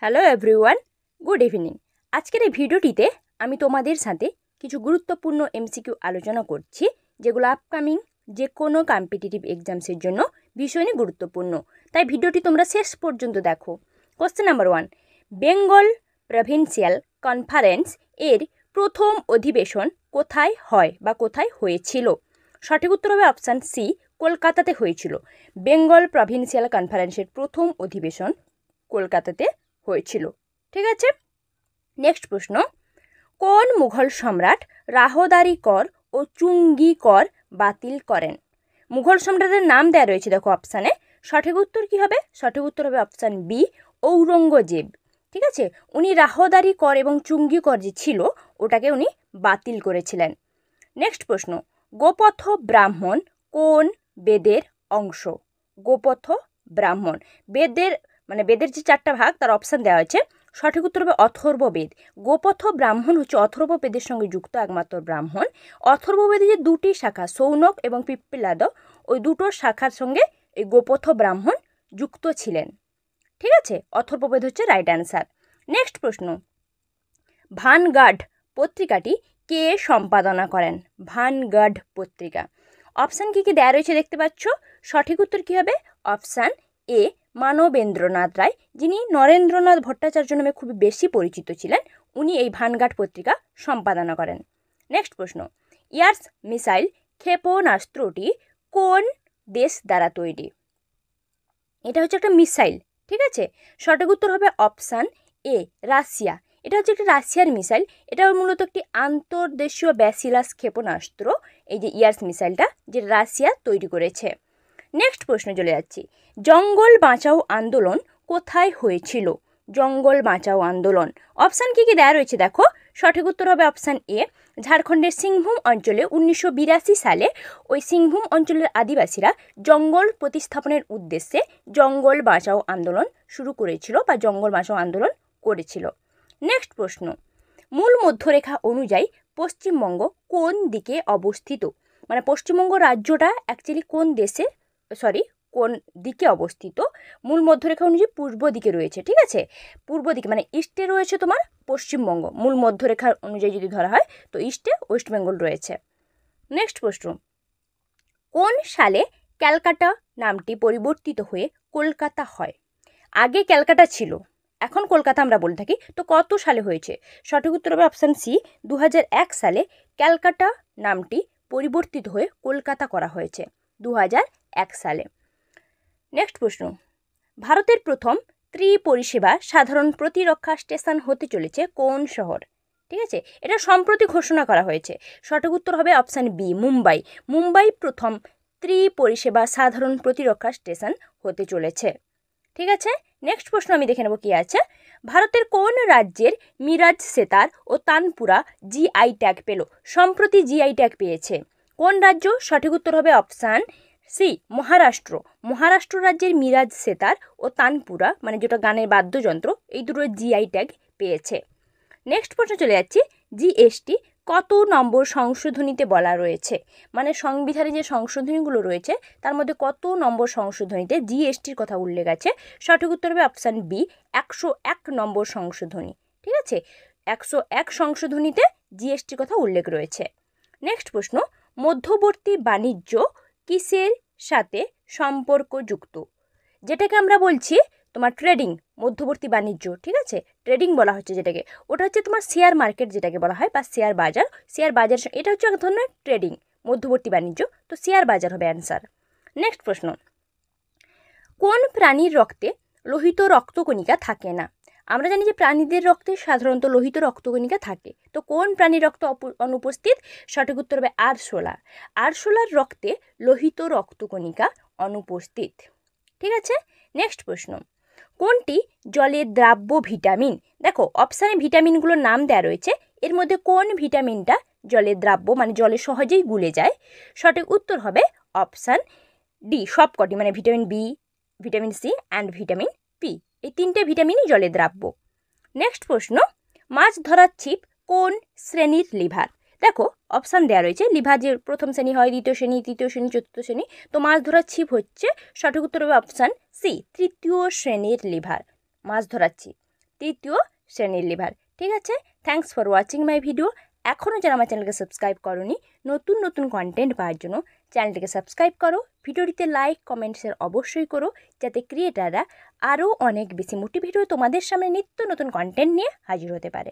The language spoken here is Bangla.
Hello everyone, good evening. আজকের এই ভিডিওটিতে আমি তোমাদের সাথে কিছু গুরুত্বপূর্ণ এমসিকিউ আলোচনা করছি, যেগুলো আপকামিং যে কোনো কম্পিটিটিভ এক্সামসের জন্য ভীষণই গুরুত্বপূর্ণ। তাই ভিডিওটি তোমরা শেষ পর্যন্ত দেখো। Question number 1, Bengal provincial conference এর প্রথম অধিবেশন কোথায় হয় বা কোথায় হয়েছিল? সঠিক উত্তর হবে অপশান সি, কলকাতাতে হয়েছিল। বেঙ্গল প্রভিন্সিয়াল কনফারেন্সের প্রথম অধিবেশন কলকাতাতে হয়েছিল। ঠিক আছে, নেক্সট প্রশ্ন, কোন মুঘল সম্রাট রাহদারি কর ও চুঙ্গি কর বাতিল করেন? মুঘল সম্রাটের নাম দেওয়া রয়েছে দেখো অপশানে। সঠিক উত্তর কি হবে? সঠিক উত্তর হবে অপশান বি, ঔরঙ্গজেব। ঠিক আছে, উনি রাহদারি কর এবং চুঙ্গি কর যে ছিল ওটাকে উনি বাতিল করেছিলেন। নেক্সট প্রশ্ন, গোপথ ব্রাহ্মণ কোন বেদের অংশ? গোপথ ব্রাহ্মণ বেদের বেদের যে 4টা ভাগ তার অপশান দেওয়া হয়েছে। সঠিক উত্তর হবে অথর্ববেদ। গোপথ ব্রাহ্মণ হচ্ছে অথর্ববেদের সঙ্গে যুক্ত একমাত্র ব্রাহ্মণ। অথর্ববেদের যে 2টি শাখা সৌনক এবং পিপ্পলাদ, ওই দুটো শাখার সঙ্গে এই গোপথ ব্রাহ্মণ যুক্ত ছিলেন। ঠিক আছে, অথর্ববেদ হচ্ছে রাইট অ্যান্সার। নেক্সট প্রশ্ন, ভানগার্ড পত্রিকাটি কে সম্পাদনা করেন? ভানগার্ড পত্রিকা। অপশান কি দেওয়া রয়েছে দেখতে পাচ্ছ। সঠিক উত্তর কি হবে? অপশান এ, মানবেন্দ্রনাথ রায়, যিনি নরেন্দ্রনাথ ভট্টাচার্য নামে খুবই বেশি পরিচিত ছিলেন। উনি এই ভানগার্ড পত্রিকা সম্পাদনা করেন। নেক্সট প্রশ্ন, ইয়ার্স মিসাইল ক্ষেপণাস্ত্রটি কোন দেশ দ্বারা তৈরি? এটা হচ্ছে একটা মিসাইল। ঠিক আছে, সঠিক উত্তর হবে অপশান এ, রাশিয়া। এটা হচ্ছে একটা রাশিয়ার মিসাইল। এটা মূলত একটি আন্তর্দেশীয় ব্যাসিলাস ক্ষেপণাস্ত্র, এই যে ইয়ার্স মিসাইলটা, যে রাশিয়া তৈরি করেছে। নেক্সট প্রশ্ন চলে যাচ্ছি, জঙ্গল বাঁচাও আন্দোলন কোথায় হয়েছিল? জঙ্গল বাঁচাও আন্দোলন। অপশান কি দেওয়া রয়েছে দেখো। সঠিক উত্তর হবে অপশান এ, ঝাড়খণ্ডের সিংভূম অঞ্চলে 1982 সালে ওই সিংভূম অঞ্চলের আদিবাসীরা জঙ্গল প্রতিস্থাপনের উদ্দেশ্যে জঙ্গল বাঁচাও আন্দোলন শুরু করেছিল বা জঙ্গল বাঁচাও আন্দোলন করেছিল। নেক্সট প্রশ্ন, মূল মধ্যরেখা অনুযায়ী পশ্চিমবঙ্গ কোন দিকে অবস্থিত? পশ্চিমবঙ্গ রাজ্যটা অ্যাকচুয়ালি কোন দিকে অবস্থিত? মূল মধ্যরেখা অনুযায়ী পূর্ব দিকে রয়েছে। ঠিক আছে, পূর্ব দিকে ইস্টে রয়েছে তোমার পশ্চিমবঙ্গ। মূল মধ্যরেখার অনুযায়ী যদি ধরা হয় তো ইস্টে ওয়েস্ট বেঙ্গল রয়েছে। নেক্সট প্রশ্ন, কোন সালে ক্যালকাটা নামটি পরিবর্তিত হয়ে কলকাতা হয়? আগে ক্যালকাটা ছিল, এখন কলকাতা আমরা বলে থাকি, তো কত সালে হয়েছে? সঠিক উত্তর হবে অপশান সি, 2001 সালে ক্যালকাটা নামটি পরিবর্তিত হয়ে কলকাতা করা হয়েছে, 2001 সালে। নেক্সট প্রশ্ন, ভারতের প্রথম ত্রিপরিষেবা সাধারণ প্রতিরক্ষা স্টেশন হতে চলেছে কোন শহর? ঠিক আছে, এটা সম্প্রতি ঘোষণা করা হয়েছে। সঠিক উত্তর হবে অপশান বি, মুম্বাই। মুম্বাই প্রথম ত্রিপরিষেবা সাধারণ প্রতিরক্ষা স্টেশন হতে চলেছে। ঠিক আছে, নেক্সট প্রশ্ন আমি দেখে নেব কি আছে। ভারতের কোন রাজ্যের মিরাজ সেতার ও তানপুরা জিআই ট্যাগ পেল? সম্প্রতি জিআই ট্যাগ পেয়েছে কোন রাজ্য? সঠিক উত্তর হবে অপশান সি, মহারাষ্ট্র। মহারাষ্ট্র রাজ্যের মিরাজ সেতার ও তানপুরা যেটা গানের বাদ্যযন্ত্র, এই দুটো জিআই ট্যাগ পেয়েছে। নেক্সট প্রশ্ন চলে যাচ্ছি, জিএসটি কত নম্বর সংশোধনীতে বলা রয়েছে? সংবিধানে যে সংশোধনীগুলো রয়েছে তার মধ্যে কত নম্বর সংশোধনীতে জিএসটির কথা উল্লেখ আছে? সঠিক উত্তর হবে অপশান বি, 101 নম্বর সংশোধনী। ঠিক আছে, 101 সংশোধনীতে জিএসটির কথা উল্লেখ রয়েছে। নেক্সট প্রশ্ন, মধ্যবর্তী বাণিজ্য কিসের সাথে সম্পর্কযুক্ত? যেটাকে আমরা বলছি তোমার ট্রেডিং, মধ্যবর্তী বাণিজ্য। ঠিক আছে, ট্রেডিং বলা হচ্ছে যেটাকে, ওটা হচ্ছে তোমার শেয়ার মার্কেট যেটাকে বলা হয়, বা শেয়ার বাজার। শেয়ার বাজার এটা হচ্ছে এক ধরনের ট্রেডিং, মধ্যবর্তী বাণিজ্য, তো শেয়ার বাজার হবে অ্যান্সার। নেক্সট প্রশ্ন, কোন প্রাণীর রক্তে লোহিত রক্তকণিকা থাকে না? আমরা জানি যে প্রাণীদের রক্তে সাধারণত লোহিত রক্তকণিকা থাকে, তো কোন প্রাণীর রক্ত অনুপস্থিত? সঠিক উত্তর হবে আরশোলা। আরশোলার রক্তে লোহিত রক্তকণিকা অনুপস্থিত। ঠিক আছে, নেক্সট প্রশ্ন, কোনটি জলের দ্রাব্য ভিটামিন? দেখো অপশানে ভিটামিনগুলোর নাম দেওয়া রয়েছে, এর মধ্যে কোন ভিটামিনটা জলের দ্রাব্য, জলে সহজেই গুলে যায়? সঠিক উত্তর হবে অপশান ডি, সবকটি, vitamin B, vitamin C and vitamin P, এই 3টে ভিটামিনই জলে দ্রাব্য। নেক্সট প্রশ্ন, মাছ ধরার ছিপ কোন শ্রেণীর লিভার? দেখো অপশান দেওয়া রয়েছে, লিভার যে প্রথম শ্রেণী হয়, দ্বিতীয় শ্রেণী, তৃতীয় শ্রেণী, চতুর্থ শ্রেণী, তো মাছ ধরার ছিপ হচ্ছে সঠিক উত্তর হবে অপশান সি, 3য় শ্রেণীর লিভার, মাছ ধরার ছিপ। তৃতীয় শ্রেণীর লিভার। ঠিক আছে, thanks for watching my video. এখনও যারা আমার চ্যানেলকে সাবস্ক্রাইব করোনি, নতুন নতুন কন্টেন্ট পাওয়ার জন্য চ্যানেলটিকে সাবস্ক্রাইব করো, ভিডিওটিতে লাইক কমেন্ট শেয়ার অবশ্যই করো, যাতে ক্রিয়েটাররা আরও অনেক বেশি মোটিভেট হয়ে তোমাদের সামনে নিত্য নতুন কন্টেন্ট নিয়ে হাজির হতে পারে।